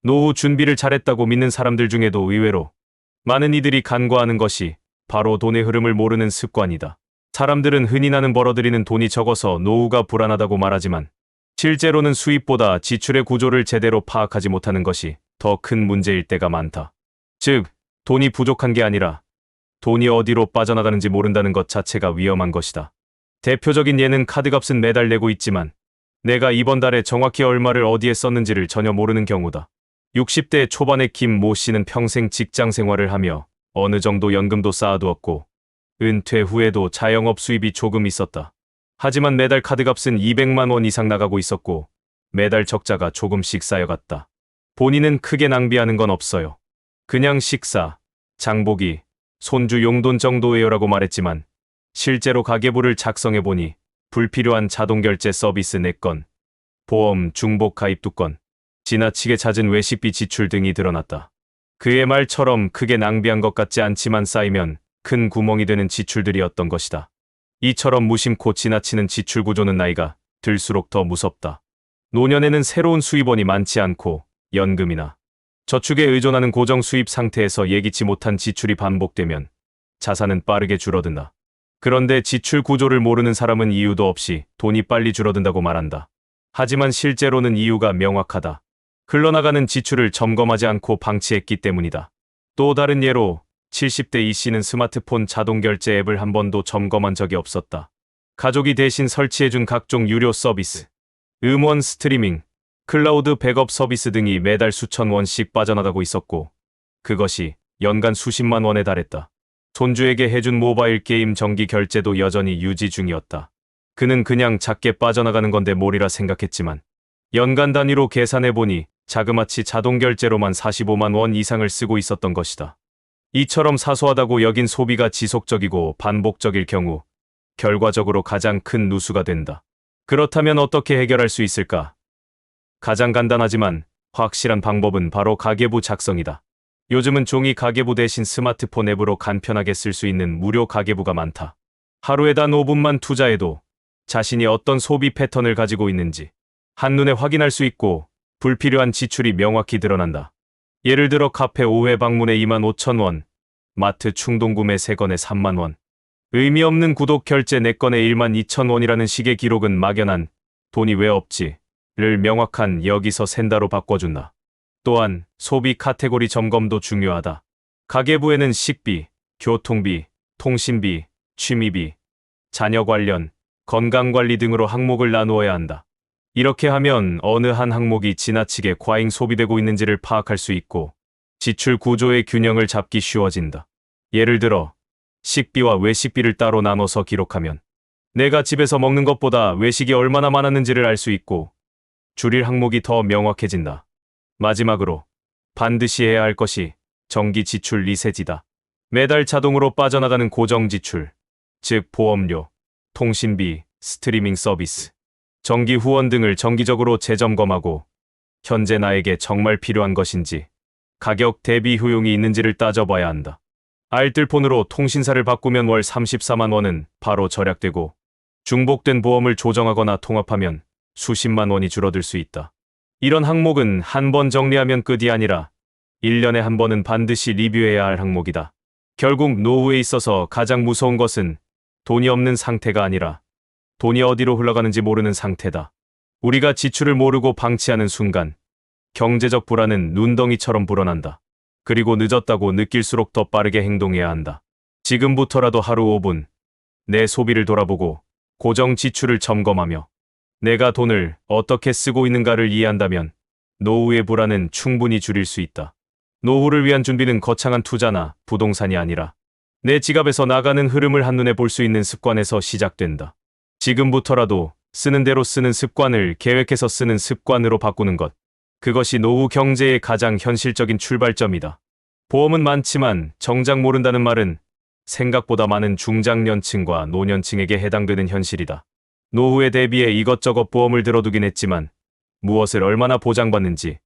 노후 준비를 잘했다고 믿는 사람들 중에도 의외로 많은 이들이 간과하는 것이 바로 돈의 흐름을 모르는 습관이다. 사람들은 흔히 나는 벌어들이는 돈이 적어서 노후가 불안하다고 말하지만 실제로는 수입보다 지출의 구조를 제대로 파악하지 못하는 것이 더 큰 문제일 때가 많다. 즉, 돈이 부족한 게 아니라 돈이 어디로 빠져나가는지 모른다는 것 자체가 위험한 것이다. 대표적인 예는 카드값은 매달 내고 있지만 내가 이번 달에 정확히 얼마를 어디에 썼는지를 전혀 모르는 경우다. 60대 초반의 김 모 씨는 평생 직장 생활을 하며 어느 정도 연금도 쌓아두었고 은퇴 후에도 자영업 수입이 조금 있었다. 하지만 매달 카드값은 200만 원 이상 나가고 있었고 매달 적자가 조금씩 쌓여갔다. 본인은 크게 낭비하는 건 없어요. 그냥 식사, 장보기, 손주 용돈 정도예요라고 말했지만 실제로 가계부를 작성해보니 불필요한 자동결제 서비스 4건, 보험, 중복 가입 2건, 지나치게 잦은 외식비 지출 등이 드러났다. 그의 말처럼 크게 낭비한 것 같지 않지만 쌓이면 큰 구멍이 되는 지출들이었던 것이다. 이처럼 무심코 지나치는 지출 구조는 나이가 들수록 더 무섭다. 노년에는 새로운 수입원이 많지 않고 연금이나 저축에 의존하는 고정 수입 상태에서 예기치 못한 지출이 반복되면 자산은 빠르게 줄어든다. 그런데 지출 구조를 모르는 사람은 이유도 없이 돈이 빨리 줄어든다고 말한다. 하지만 실제로는 이유가 명확하다. 흘러나가는 지출을 점검하지 않고 방치했기 때문이다. 또 다른 예로 70대 이 씨는 스마트폰 자동결제 앱을 한 번도 점검한 적이 없었다. 가족이 대신 설치해준 각종 유료 서비스, 음원 스트리밍, 클라우드 백업 서비스 등이 매달 수천 원씩 빠져나가고 있었고 그것이 연간 수십만 원에 달했다. 손주에게 해준 모바일 게임 정기 결제도 여전히 유지 중이었다. 그는 그냥 작게 빠져나가는 건데 뭘이라 생각했지만 연간 단위로 계산해보니 자그마치 자동결제로만 45만 원 이상을 쓰고 있었던 것이다. 이처럼 사소하다고 여긴 소비가 지속적이고 반복적일 경우 결과적으로 가장 큰 누수가 된다. 그렇다면 어떻게 해결할 수 있을까? 가장 간단하지만 확실한 방법은 바로 가계부 작성이다. 요즘은 종이 가계부 대신 스마트폰 앱으로 간편하게 쓸 수 있는 무료 가계부가 많다. 하루에 단 5분만 투자해도 자신이 어떤 소비 패턴을 가지고 있는지 한눈에 확인할 수 있고 불필요한 지출이 명확히 드러난다. 예를 들어 카페 5회 방문에 25,000원, 마트 충동구매 3건에 3만 원, 의미 없는 구독 결제 4건에 12,000원이라는 식의 기록은 막연한 돈이 왜 없지를 명확한 여기서 샌다로 바꿔준다. 또한 소비 카테고리 점검도 중요하다. 가계부에는 식비, 교통비, 통신비, 취미비, 자녀 관련, 건강관리 등으로 항목을 나누어야 한다. 이렇게 하면 어느 한 항목이 지나치게 과잉 소비되고 있는지를 파악할 수 있고 지출 구조의 균형을 잡기 쉬워진다. 예를 들어 식비와 외식비를 따로 나눠서 기록하면 내가 집에서 먹는 것보다 외식이 얼마나 많았는지를 알 수 있고 줄일 항목이 더 명확해진다. 마지막으로 반드시 해야 할 것이 정기 지출 리셋이다. 매달 자동으로 빠져나가는 고정 지출, 즉 보험료, 통신비, 스트리밍 서비스, 정기 후원 등을 정기적으로 재점검하고 현재 나에게 정말 필요한 것인지 가격 대비 효용이 있는지를 따져봐야 한다. 알뜰폰으로 통신사를 바꾸면 월 34만 원은 바로 절약되고 중복된 보험을 조정하거나 통합하면 수십만 원이 줄어들 수 있다. 이런 항목은 한 번 정리하면 끝이 아니라 1년에 한 번은 반드시 리뷰해야 할 항목이다. 결국 노후에 있어서 가장 무서운 것은 돈이 없는 상태가 아니라 돈이 어디로 흘러가는지 모르는 상태다. 우리가 지출을 모르고 방치하는 순간 경제적 불안은 눈덩이처럼 불어난다. 그리고 늦었다고 느낄수록 더 빠르게 행동해야 한다. 지금부터라도 하루 5분 내 소비를 돌아보고 고정 지출을 점검하며 내가 돈을 어떻게 쓰고 있는가를 이해한다면 노후의 불안은 충분히 줄일 수 있다. 노후를 위한 준비는 거창한 투자나 부동산이 아니라 내 지갑에서 나가는 흐름을 한눈에 볼 수 있는 습관에서 시작된다. 지금부터라도 쓰는 대로 쓰는 습관을 계획해서 쓰는 습관으로 바꾸는 것. 그것이 노후 경제의 가장 현실적인 출발점이다. 보험은 많지만 정작 모른다는 말은 생각보다 많은 중장년층과 노년층에게 해당되는 현실이다. 노후에 대비해 이것저것 보험을 들어두긴 했지만 무엇을 얼마나 보장받는지,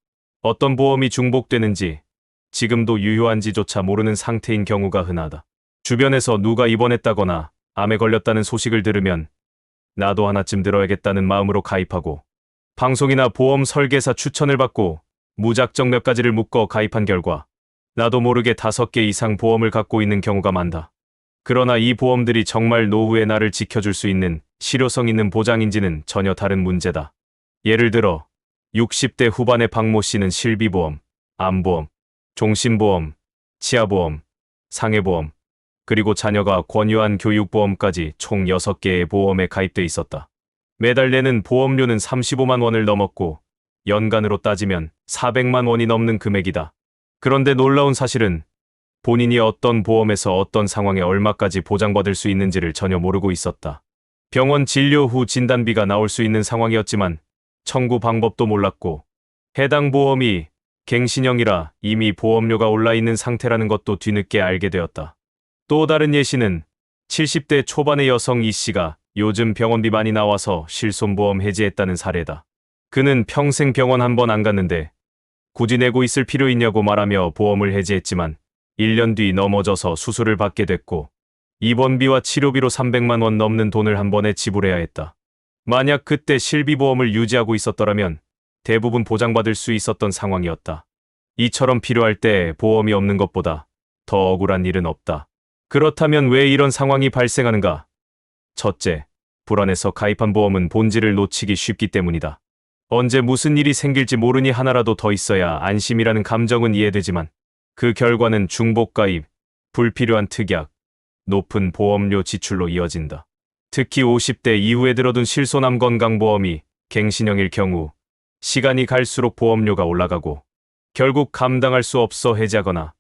어떤 보험이 중복되는지, 지금도 유효한지조차 모르는 상태인 경우가 흔하다. 주변에서 누가 입원했다거나 암에 걸렸다는 소식을 들으면 나도 하나쯤 들어야겠다는 마음으로 가입하고 방송이나 보험 설계사 추천을 받고 무작정 몇 가지를 묶어 가입한 결과 나도 모르게 5개 이상 보험을 갖고 있는 경우가 많다. 그러나 이 보험들이 정말 노후에 나를 지켜줄 수 있는 실효성 있는 보장인지는 전혀 다른 문제다. 예를 들어 60대 후반의 박모 씨는 실비보험, 암보험, 종신보험, 치아보험, 상해보험, 그리고 자녀가 권유한 교육보험까지 총 6개의 보험에 가입돼 있었다. 매달 내는 보험료는 35만 원을 넘었고 연간으로 따지면 400만 원이 넘는 금액이다. 그런데 놀라운 사실은 본인이 어떤 보험에서 어떤 상황에 얼마까지 보장받을 수 있는지를 전혀 모르고 있었다. 병원 진료 후 진단비가 나올 수 있는 상황이었지만 청구 방법도 몰랐고 해당 보험이 갱신형이라 이미 보험료가 올라 있는 상태라는 것도 뒤늦게 알게 되었다. 또 다른 예시는 70대 초반의 여성 이 씨가 요즘 병원비 많이 나와서 실손보험 해지했다는 사례다. 그는 평생 병원 한 번 안 갔는데 굳이 내고 있을 필요 있냐고 말하며 보험을 해지했지만 1년 뒤 넘어져서 수술을 받게 됐고 입원비와 치료비로 300만 원 넘는 돈을 한 번에 지불해야 했다. 만약 그때 실비보험을 유지하고 있었더라면 대부분 보장받을 수 있었던 상황이었다. 이처럼 필요할 때 보험이 없는 것보다 더 억울한 일은 없다. 그렇다면 왜 이런 상황이 발생하는가? 첫째, 불안해서 가입한 보험은 본질을 놓치기 쉽기 때문이다. 언제 무슨 일이 생길지 모르니 하나라도 더 있어야 안심이라는 감정은 이해되지만 그 결과는 중복가입, 불필요한 특약, 높은 보험료 지출로 이어진다. 특히 50대 이후에 들어둔 실손암 건강보험이 갱신형일 경우 시간이 갈수록 보험료가 올라가고 결국 감당할 수 없어 해지하거나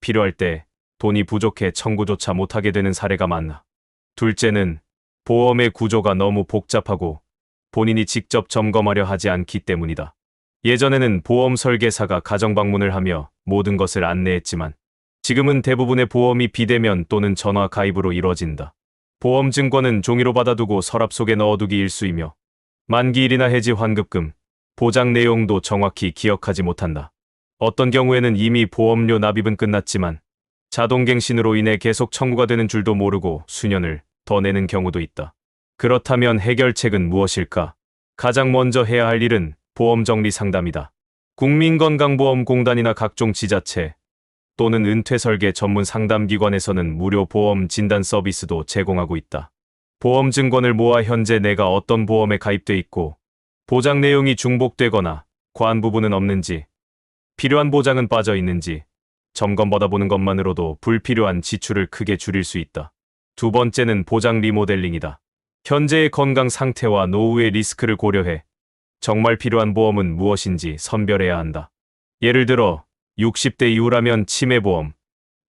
필요할 때 돈이 부족해 청구조차 못하게 되는 사례가 많다. 둘째는 보험의 구조가 너무 복잡하고 본인이 직접 점검하려 하지 않기 때문이다. 예전에는 보험 설계사가 가정 방문을 하며 모든 것을 안내했지만 지금은 대부분의 보험이 비대면 또는 전화 가입으로 이루어진다. 보험 증권은 종이로 받아두고 서랍 속에 넣어두기 일쑤이며 만기일이나 해지 환급금, 보장 내용도 정확히 기억하지 못한다. 어떤 경우에는 이미 보험료 납입은 끝났지만 자동갱신으로 인해 계속 청구가 되는 줄도 모르고 수년을 더 내는 경우도 있다. 그렇다면 해결책은 무엇일까? 가장 먼저 해야 할 일은 보험 정리 상담이다. 국민건강보험공단이나 각종 지자체 또는 은퇴설계 전문 상담기관에서는 무료 보험 진단 서비스도 제공하고 있다. 보험 증권을 모아 현재 내가 어떤 보험에 가입돼 있고 보장 내용이 중복되거나 과한 부분은 없는지, 필요한 보장은 빠져 있는지 점검받아 보는 것만으로도 불필요한 지출을 크게 줄일 수 있다. 두 번째는 보장 리모델링이다. 현재의 건강 상태와 노후의 리스크를 고려해 정말 필요한 보험은 무엇인지 선별해야 한다. 예를 들어 60대 이후라면 치매보험,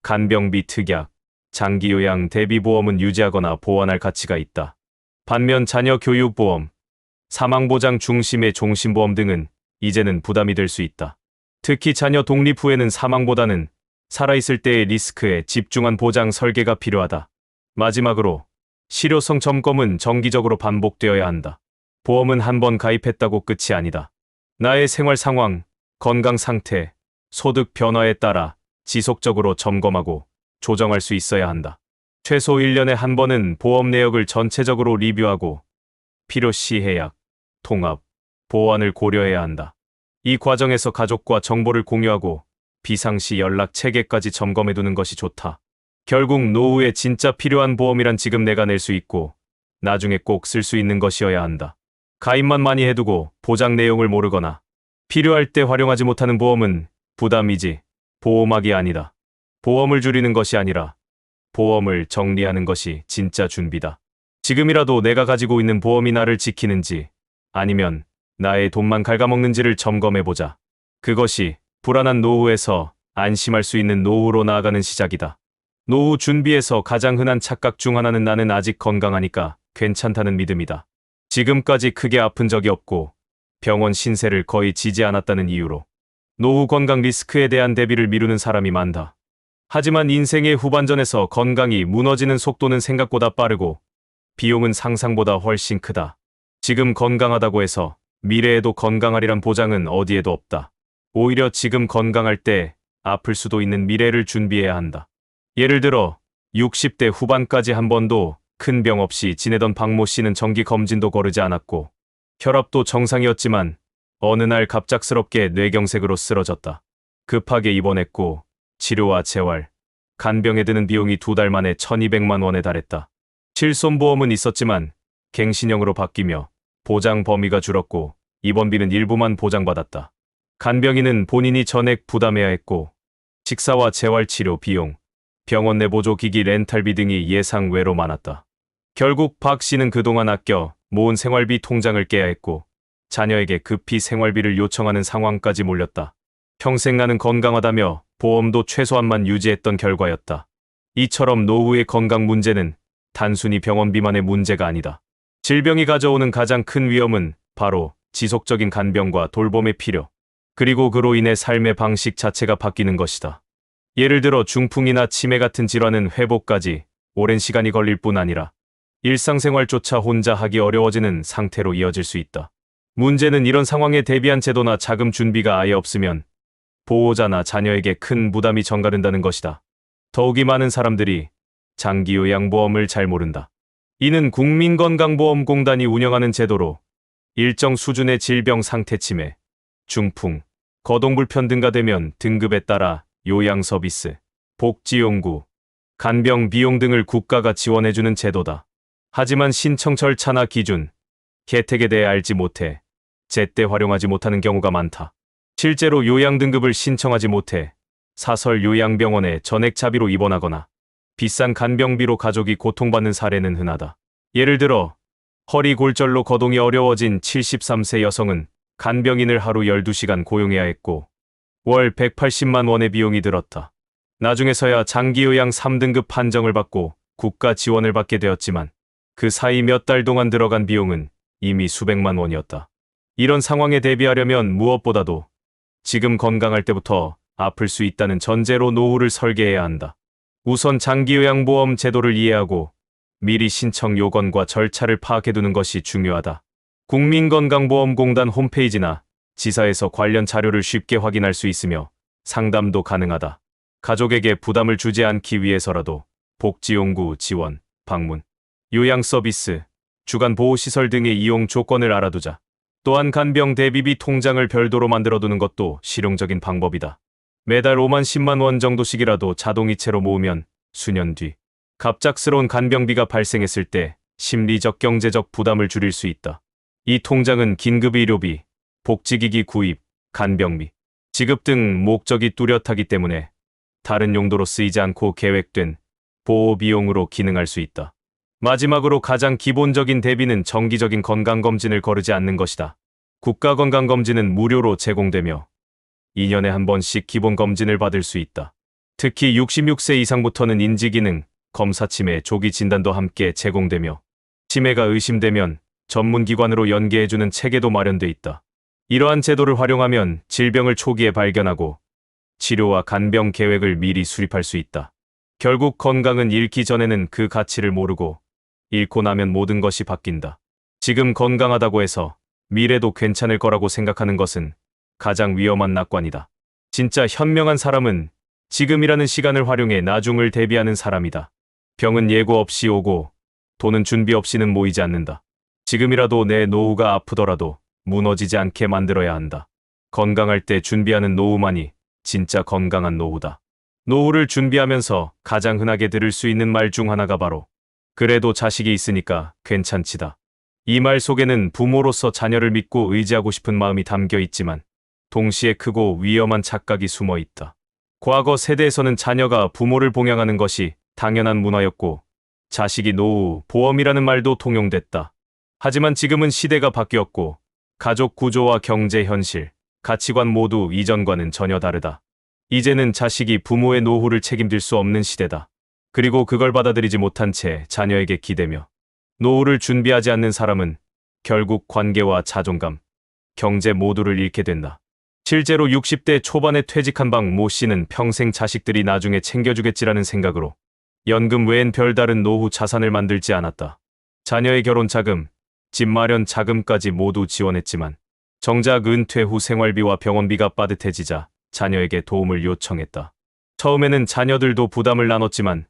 간병비 특약, 장기요양 대비보험은 유지하거나 보완할 가치가 있다. 반면 자녀 교육보험, 사망보장 중심의 종신보험 등은 이제는 부담이 될 수 있다. 특히 자녀 독립 후에는 사망보다는 살아있을 때의 리스크에 집중한 보장 설계가 필요하다. 마지막으로 실효성 점검은 정기적으로 반복되어야 한다. 보험은 한 번 가입했다고 끝이 아니다. 나의 생활 상황, 건강 상태, 소득 변화에 따라 지속적으로 점검하고 조정할 수 있어야 한다. 최소 1년에 한 번은 보험 내역을 전체적으로 리뷰하고 필요시 해약, 통합, 보완을 고려해야 한다. 이 과정에서 가족과 정보를 공유하고 비상시 연락 체계까지 점검해두는 것이 좋다. 결국 노후에 진짜 필요한 보험이란 지금 내가 낼 수 있고 나중에 꼭 쓸 수 있는 것이어야 한다. 가입만 많이 해두고 보장 내용을 모르거나 필요할 때 활용하지 못하는 보험은 부담이지 보호막이 아니다. 보험을 줄이는 것이 아니라 보험을 정리하는 것이 진짜 준비다. 지금이라도 내가 가지고 있는 보험이 나를 지키는지 아니면 나의 돈만 갉아먹는지를 점검해보자. 그것이 불안한 노후에서 안심할 수 있는 노후로 나아가는 시작이다. 노후 준비에서 가장 흔한 착각 중 하나는 나는 아직 건강하니까 괜찮다는 믿음이다. 지금까지 크게 아픈 적이 없고 병원 신세를 거의 지지 않았다는 이유로 노후 건강 리스크에 대한 대비를 미루는 사람이 많다. 하지만 인생의 후반전에서 건강이 무너지는 속도는 생각보다 빠르고 비용은 상상보다 훨씬 크다. 지금 건강하다고 해서 미래에도 건강하리란 보장은 어디에도 없다. 오히려 지금 건강할 때 아플 수도 있는 미래를 준비해야 한다. 예를 들어 60대 후반까지 한 번도 큰 병 없이 지내던 박모 씨는 정기 검진도 거르지 않았고 혈압도 정상이었지만 어느 날 갑작스럽게 뇌경색으로 쓰러졌다. 급하게 입원했고 치료와 재활, 간병에 드는 비용이 2달 만에 1200만 원에 달했다. 실손보험은 있었지만 갱신형으로 바뀌며 보장 범위가 줄었고 입원비는 일부만 보장받았다. 간병인은 본인이 전액 부담해야 했고 식사와 재활치료 비용, 병원 내 보조기기 렌탈비 등이 예상 외로 많았다. 결국 박 씨는 그동안 아껴 모은 생활비 통장을 깨야 했고 자녀에게 급히 생활비를 요청하는 상황까지 몰렸다. 평생 나는 건강하다며 보험도 최소한만 유지했던 결과였다. 이처럼 노후의 건강 문제는 단순히 병원비만의 문제가 아니다. 질병이 가져오는 가장 큰 위험은 바로 지속적인 간병과 돌봄의 필요, 그리고 그로 인해 삶의 방식 자체가 바뀌는 것이다. 예를 들어 중풍이나 치매 같은 질환은 회복까지 오랜 시간이 걸릴 뿐 아니라 일상생활조차 혼자 하기 어려워지는 상태로 이어질 수 있다. 문제는 이런 상황에 대비한 제도나 자금 준비가 아예 없으면 보호자나 자녀에게 큰 부담이 전가된다는 것이다. 더욱이 많은 사람들이 장기요양보험을 잘 모른다. 이는 국민건강보험공단이 운영하는 제도로 일정 수준의 질병 상태 치매, 중풍, 거동불편 등가 되면 등급에 따라 요양 서비스, 복지용구, 간병 비용 등을 국가가 지원해주는 제도다. 하지만 신청 절차나 기준, 혜택에 대해 알지 못해 제때 활용하지 못하는 경우가 많다. 실제로 요양 등급을 신청하지 못해 사설 요양병원에 전액 자비로 입원하거나 비싼 간병비로 가족이 고통받는 사례는 흔하다. 예를 들어 허리 골절로 거동이 어려워진 73세 여성은 간병인을 하루 12시간 고용해야 했고 월 180만 원의 비용이 들었다. 나중에서야 장기요양 3등급 판정을 받고 국가 지원을 받게 되었지만 그 사이 몇 달 동안 들어간 비용은 이미 수백만 원이었다. 이런 상황에 대비하려면 무엇보다도 지금 건강할 때부터 아플 수 있다는 전제로 노후를 설계해야 한다. 우선 장기요양보험 제도를 이해하고 미리 신청 요건과 절차를 파악해두는 것이 중요하다. 국민건강보험공단 홈페이지나 지사에서 관련 자료를 쉽게 확인할 수 있으며 상담도 가능하다. 가족에게 부담을 주지 않기 위해서라도 복지용구 지원, 방문, 요양 서비스, 주간 보호시설 등의 이용 조건을 알아두자. 또한 간병 대비비 통장을 별도로 만들어두는 것도 실용적인 방법이다. 매달 5만 10만 원 정도씩이라도 자동이체로 모으면 수년 뒤 갑작스러운 간병비가 발생했을 때 심리적 경제적 부담을 줄일 수 있다. 이 통장은 긴급의료비, 복지기기 구입, 간병비, 지급 등 목적이 뚜렷하기 때문에 다른 용도로 쓰이지 않고 계획된 보호비용으로 기능할 수 있다. 마지막으로 가장 기본적인 대비는 정기적인 건강검진을 거르지 않는 것이다. 국가건강검진은 무료로 제공되며 2년에 한 번씩 기본검진을 받을 수 있다. 특히 66세 이상부터는 인지기능, 검사치매, 조기 진단도 함께 제공되며 치매가 의심되면 전문기관으로 연계해주는 체계도 마련돼 있다. 이러한 제도를 활용하면 질병을 초기에 발견하고 치료와 간병 계획을 미리 수립할 수 있다. 결국 건강은 잃기 전에는 그 가치를 모르고 잃고 나면 모든 것이 바뀐다. 지금 건강하다고 해서 미래도 괜찮을 거라고 생각하는 것은 가장 위험한 낙관이다. 진짜 현명한 사람은 지금이라는 시간을 활용해 나중을 대비하는 사람이다. 병은 예고 없이 오고 돈은 준비 없이는 모이지 않는다. 지금이라도 내 노후가 아프더라도 무너지지 않게 만들어야 한다. 건강할 때 준비하는 노후만이 진짜 건강한 노후다. 노후를 준비하면서 가장 흔하게 들을 수 있는 말 중 하나가 바로 그래도 자식이 있으니까 괜찮지다. 이 말 속에는 부모로서 자녀를 믿고 의지하고 싶은 마음이 담겨 있지만 동시에 크고 위험한 착각이 숨어 있다. 과거 세대에서는 자녀가 부모를 봉양하는 것이 당연한 문화였고 자식이 노후 보험이라는 말도 통용됐다. 하지만 지금은 시대가 바뀌었고 가족 구조와 경제 현실, 가치관 모두 이전과는 전혀 다르다. 이제는 자식이 부모의 노후를 책임질 수 없는 시대다. 그리고 그걸 받아들이지 못한 채 자녀에게 기대며 노후를 준비하지 않는 사람은 결국 관계와 자존감, 경제 모두를 잃게 된다. 실제로 60대 초반에 퇴직한 박 모 씨는 평생 자식들이 나중에 챙겨주겠지라는 생각으로 연금 외엔 별다른 노후 자산을 만들지 않았다. 자녀의 결혼 자금, 집 마련 자금까지 모두 지원했지만 정작 은퇴 후 생활비와 병원비가 빠듯해지자 자녀에게 도움을 요청했다. 처음에는 자녀들도 부담을 나눴지만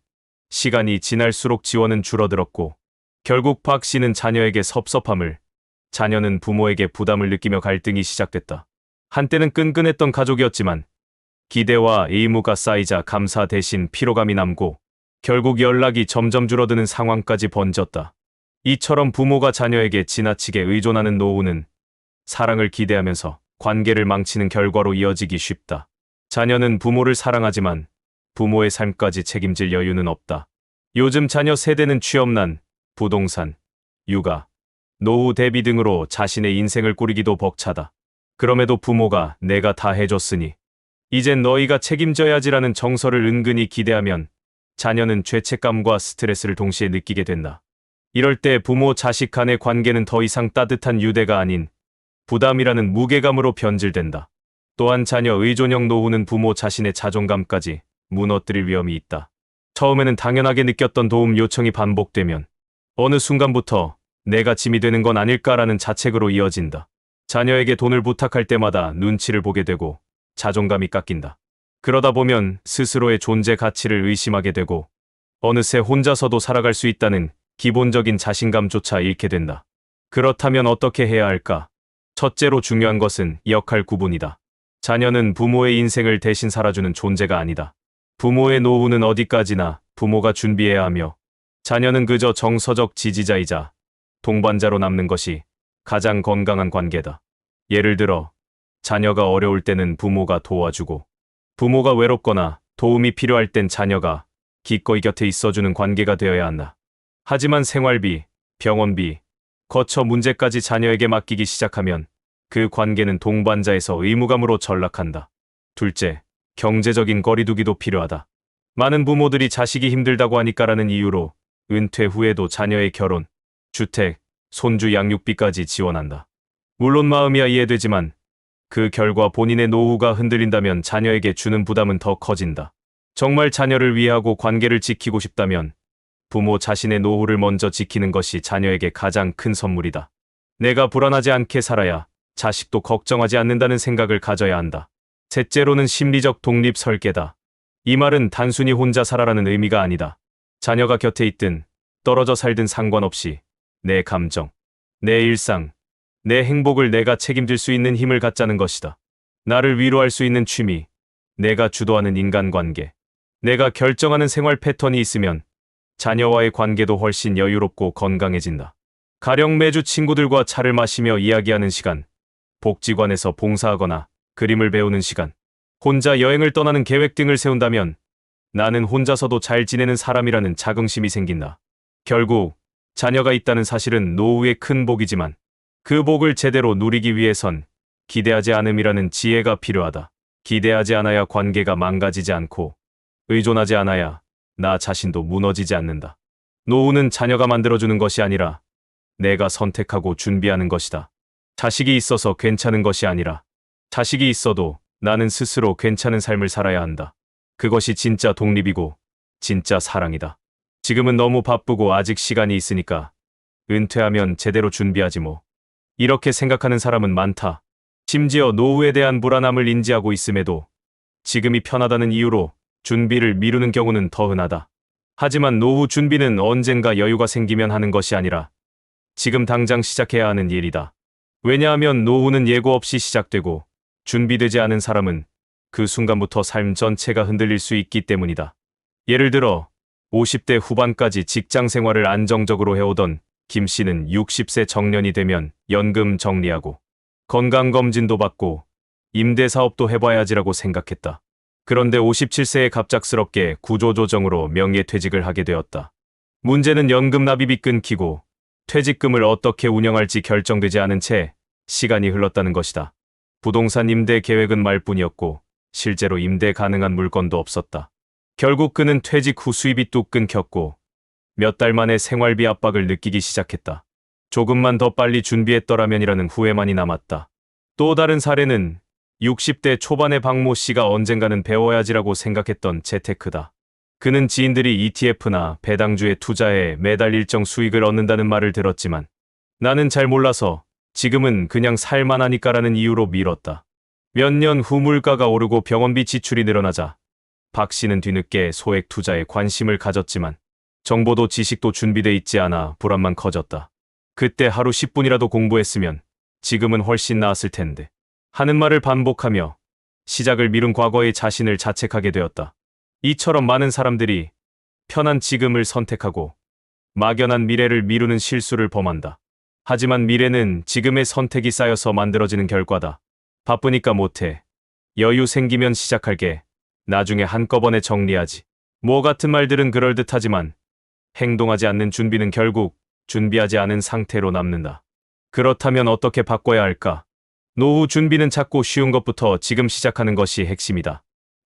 시간이 지날수록 지원은 줄어들었고 결국 박 씨는 자녀에게 섭섭함을 자녀는 부모에게 부담을 느끼며 갈등이 시작됐다. 한때는 끈끈했던 가족이었지만 기대와 의무가 쌓이자 감사 대신 피로감이 남고 결국 연락이 점점 줄어드는 상황까지 번졌다. 이처럼 부모가 자녀에게 지나치게 의존하는 노후는 사랑을 기대하면서 관계를 망치는 결과로 이어지기 쉽다. 자녀는 부모를 사랑하지만 부모의 삶까지 책임질 여유는 없다. 요즘 자녀 세대는 취업난, 부동산, 육아, 노후 대비 등으로 자신의 인생을 꾸리기도 벅차다. 그럼에도 부모가 내가 다 해줬으니 이젠 너희가 책임져야지라는 정서를 은근히 기대하면 자녀는 죄책감과 스트레스를 동시에 느끼게 된다. 이럴 때 부모 자식 간의 관계는 더 이상 따뜻한 유대가 아닌 부담이라는 무게감으로 변질된다. 또한 자녀 의존형 노후는 부모 자신의 자존감까지 무너뜨릴 위험이 있다. 처음에는 당연하게 느꼈던 도움 요청이 반복되면 어느 순간부터 내가 짐이 되는 건 아닐까라는 자책으로 이어진다. 자녀에게 돈을 부탁할 때마다 눈치를 보게 되고 자존감이 깎인다. 그러다 보면 스스로의 존재 가치를 의심하게 되고 어느새 혼자서도 살아갈 수 있다는 기본적인 자신감조차 잃게 된다. 그렇다면 어떻게 해야 할까? 첫째로 중요한 것은 역할 구분이다. 자녀는 부모의 인생을 대신 살아주는 존재가 아니다. 부모의 노후는 어디까지나 부모가 준비해야 하며 자녀는 그저 정서적 지지자이자 동반자로 남는 것이 가장 건강한 관계다. 예를 들어 자녀가 어려울 때는 부모가 도와주고 부모가 외롭거나 도움이 필요할 땐 자녀가 기꺼이 곁에 있어주는 관계가 되어야 한다. 하지만 생활비, 병원비, 거처 문제까지 자녀에게 맡기기 시작하면 그 관계는 동반자에서 의무감으로 전락한다. 둘째, 경제적인 거리두기도 필요하다. 많은 부모들이 자식이 힘들다고 하니까라는 이유로 은퇴 후에도 자녀의 결혼, 주택, 손주 양육비까지 지원한다. 물론 마음이야 이해되지만 그 결과 본인의 노후가 흔들린다면 자녀에게 주는 부담은 더 커진다. 정말 자녀를 위하고 관계를 지키고 싶다면 부모 자신의 노후를 먼저 지키는 것이 자녀에게 가장 큰 선물이다. 내가 불안하지 않게 살아야 자식도 걱정하지 않는다는 생각을 가져야 한다. 셋째로는 심리적 독립 설계다. 이 말은 단순히 혼자 살아라는 의미가 아니다. 자녀가 곁에 있든 떨어져 살든 상관없이 내 감정, 내 일상, 내 행복을 내가 책임질 수 있는 힘을 갖자는 것이다. 나를 위로할 수 있는 취미, 내가 주도하는 인간관계, 내가 결정하는 생활 패턴이 있으면 자녀와의 관계도 훨씬 여유롭고 건강해진다. 가령 매주 친구들과 차를 마시며 이야기하는 시간, 복지관에서 봉사하거나 그림을 배우는 시간, 혼자 여행을 떠나는 계획 등을 세운다면 나는 혼자서도 잘 지내는 사람이라는 자긍심이 생긴다. 결국 자녀가 있다는 사실은 노후의 큰 복이지만 그 복을 제대로 누리기 위해선 기대하지 않음이라는 지혜가 필요하다. 기대하지 않아야 관계가 망가지지 않고 의존하지 않아야 나 자신도 무너지지 않는다. 노후는 자녀가 만들어주는 것이 아니라 내가 선택하고 준비하는 것이다. 자식이 있어서 괜찮은 것이 아니라 자식이 있어도 나는 스스로 괜찮은 삶을 살아야 한다. 그것이 진짜 독립이고 진짜 사랑이다. 지금은 너무 바쁘고 아직 시간이 있으니까 은퇴하면 제대로 준비하지 뭐. 이렇게 생각하는 사람은 많다. 심지어 노후에 대한 불안함을 인지하고 있음에도 지금이 편하다는 이유로 준비를 미루는 경우는 더 흔하다. 하지만 노후 준비는 언젠가 여유가 생기면 하는 것이 아니라 지금 당장 시작해야 하는 일이다. 왜냐하면 노후는 예고 없이 시작되고 준비되지 않은 사람은 그 순간부터 삶 전체가 흔들릴 수 있기 때문이다. 예를 들어 50대 후반까지 직장 생활을 안정적으로 해오던 김 씨는 60세 정년이 되면 연금 정리하고 건강검진도 받고 임대사업도 해봐야지라고 생각했다. 그런데 57세에 갑작스럽게 구조조정으로 명예퇴직을 하게 되었다. 문제는 연금 납입이 끊기고 퇴직금을 어떻게 운영할지 결정되지 않은 채 시간이 흘렀다는 것이다. 부동산 임대 계획은 말뿐이었고 실제로 임대 가능한 물건도 없었다. 결국 그는 퇴직 후 수입이 뚝 끊겼고 몇 달 만에 생활비 압박을 느끼기 시작했다. 조금만 더 빨리 준비했더라면이라는 후회만이 남았다. 또 다른 사례는 60대 초반의 박모 씨가 언젠가는 배워야지라고 생각했던 재테크다. 그는 지인들이 ETF나 배당주에 투자해 매달 일정 수익을 얻는다는 말을 들었지만 나는 잘 몰라서 지금은 그냥 살만하니까라는 이유로 미뤘다. 몇 년 후 물가가 오르고 병원비 지출이 늘어나자 박 씨는 뒤늦게 소액 투자에 관심을 가졌지만 정보도 지식도 준비돼 있지 않아 불안만 커졌다. 그때 하루 10분이라도 공부했으면 지금은 훨씬 나았을 텐데. 하는 말을 반복하며 시작을 미룬 과거의 자신을 자책하게 되었다. 이처럼 많은 사람들이 편한 지금을 선택하고 막연한 미래를 미루는 실수를 범한다. 하지만 미래는 지금의 선택이 쌓여서 만들어지는 결과다. 바쁘니까 못해. 여유 생기면 시작할게. 나중에 한꺼번에 정리하지. 뭐 같은 말들은 그럴듯하지만 행동하지 않는 준비는 결국 준비하지 않은 상태로 남는다. 그렇다면 어떻게 바꿔야 할까? 노후 준비는 작고 쉬운 것부터 지금 시작하는 것이 핵심이다.